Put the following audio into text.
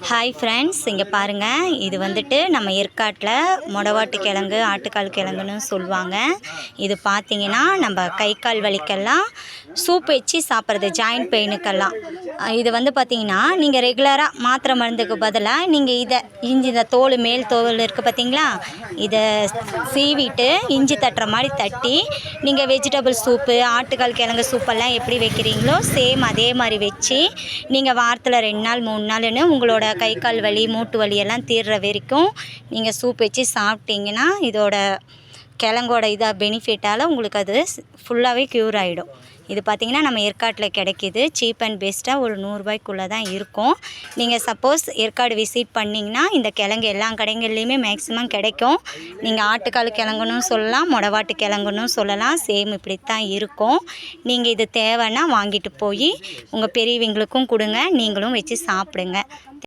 Hi friends, இங்கே பாருங்கள். இது வந்துட்டு நம்ம ஏற்காட்டில் மொடவாட்டு கிழங்கு, ஆட்டுக்கால் கிழங்குன்னு சொல்லுவாங்க. இது பார்த்திங்கன்னா நம்ம கை கால் வலிக்கெல்லாம் சூப் வச்சு சாப்பிட்றது, ஜாயிண்ட் பெயினுக்கெல்லாம். இது வந்து பார்த்திங்கன்னா நீங்கள் ரெகுலராக மாத்திரை மருந்துக்கு பதிலாக நீங்கள் இதை இந்த தோல் மேல் தோல் இருக்குது பார்த்திங்களா, இதை சீவிட்டு இஞ்சி தட்டுற மாதிரி தட்டி நீங்கள் வெஜிடபிள் சூப்பு, ஆட்டுக்கால் கிழங்கு சூப்பெல்லாம் எப்படி வைக்கிறீங்களோ சேம் அதே மாதிரி வச்சு நீங்கள் வாரத்தில் 2 நாள் 3 நாள்னு உங்களோட கை கால் வலி, மூட்டு வலி எல்லாம் தீர்ற வரைக்கும் நீங்கள் சூப் வச்சு சாப்பிட்டீங்கன்னா இதோட கிழங்கோட பெனிஃபிட்டால் உங்களுக்கு அது ஃபுல்லாகவே க்யூர் ஆகிடும். இது பார்த்திங்கன்னா நம்ம ஏற்காட்டில் கிடைக்கிது. சீப் அண்ட் பெஸ்ட்டாக ஒரு 100 ரூபாய்க்குள்ளே தான் இருக்கும். நீங்கள் சப்போஸ் ஏற்காடு விசிட் பண்ணிங்கன்னா இந்த கிழங்கு எல்லா கடைகள்லையுமே மேக்ஸிமம் கிடைக்கும். நீங்கள் ஆட்டுக்கால் கிழங்குன்னு சொல்லலாம், மொடவாட்டு கிழங்குன்னு சொல்லலாம், சேம் இப்படித்தான் இருக்கும். நீங்கள் இது தேவைன்னா வாங்கிட்டு போய் உங்கள் பெரியவங்களுக்கும் கொடுங்க, நீங்களும் வச்சு சாப்பிடுங்க.